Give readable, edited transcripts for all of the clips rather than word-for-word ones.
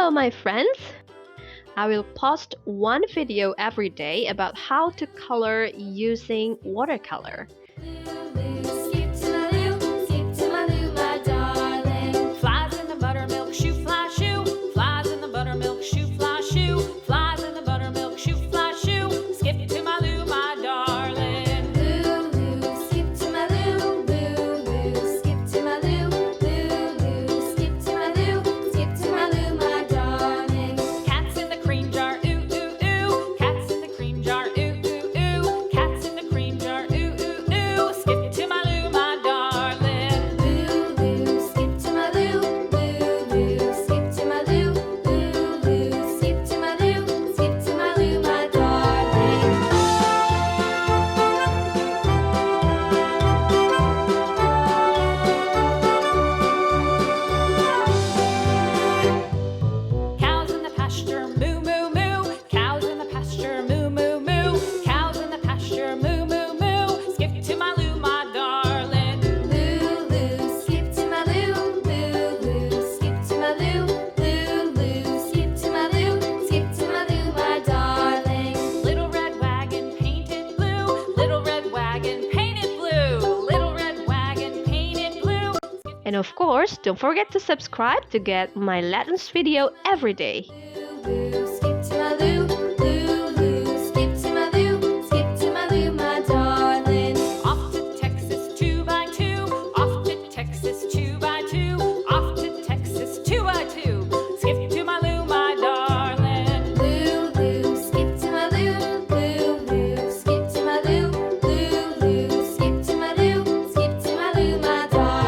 Hello, my friends! I will post one video every day about how to color using watercolor. Skip to my loo, skip to my loo, my darling. Flies in the buttermilk shoe, fly shoe. Flies in the buttermilk shoe, fly shoe. Flies in the buttermilk shoe, fly shoe. Skip to my loo, my darling. Loo, loo, skip to my loo, loo, loo, skip to my loo, loo, loo, skip to my loo, skip to my loo, my darling. Cats in the cream jar, ooh, ooh, ooh. Cats in the cream jar, ooh, ooh, ooh. Cats in the cream jar, ooh, ooh, ooh. Skip to my loo, my darling. Loo, loo, skip to my loo, loo, loo, skip to my loo, loo, loo, skip to my loo, skip to my loo, my darling. Cows in the pasture, moo, moo, moo. Cows in the pasture, moo, moo, moo. Cows in the pasture, moo, moo, moo. Skip to my loo, my darling. Loo, loo, skip to my loo, loo, loo, skip to my loo, loo, loo, skip to my loo, skip to my loo, my darling. Little red wagon painted blue, little red wagon painted blue, little red wagon painted blue. And of course, don't forget to subscribe to get my lessons video every day. Loo, loo, skip to my loo, loo, loo, skip to my loo, skip to my loo, my darling. Off to Texas 2x2, off to Texas 2x2, off to Texas 2x2. Skip to my loo, my darling. Loo, loo, skip to my loo, loo, loo, skip to my loo, loo, loo, skip to my loo, skip to my loo, my darling.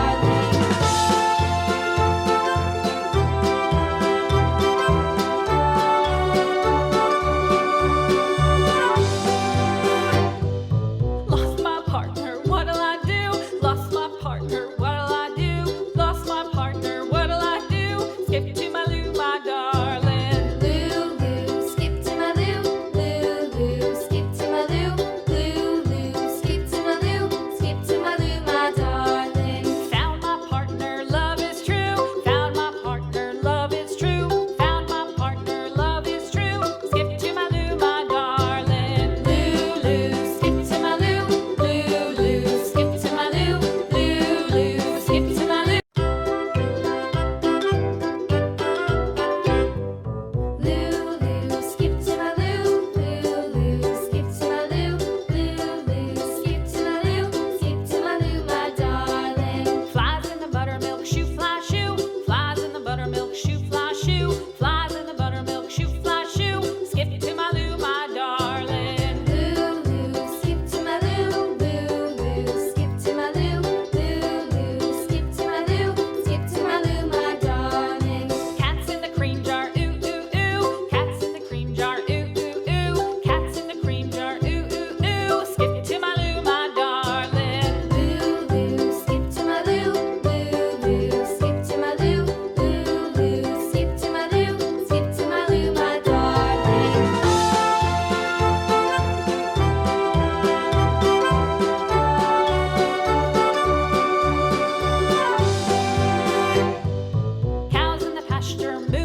Lost my partner, what'll I do? Lost my partner, what'll I do? Lost my partner, what'll I do? Skip to my loo, my darling. Loo, loo, skip to my loo, loo, loo, skip to my loo, loo, loo, skip to my loo, skip to my loo, my darling. Found my partner, love is true. Found my partner, love is true. Found my partner, love is true. Skip to my loo, my darling. Loo, loo, skip to my loo, loo, loo, skip to my loo, loo, loo, skip to my loo. Loo, loo, skip to my loo, loo, loo, skip to my loo, loo, loo, skip to my loo, skip to my loo, my darling. Flies in the buttermilk shoe, fly shoe. Flies in the buttermilk shoe, fly shoe. Flies in the buttermilk shoe, fly shoe. Skip to my loo, my darling. Loo, loo, skip to my loo, loo, loo, skip to my loo, loo, loo, skip to my loo, skip to my loo, my darling. Cats in the cream jar, ooh, ooh, ooh. Cats in the cream jar, ooh, ooh, ooh. Cats in the cream jar, ooh, ooh, ooh. Skip to my loo, my darling. Loo, loo, skip to my loo, loo, loo, skip to my loo, loo, loo, skip to my loo, skip to my loo, my darling. Cows in the pasture, moo,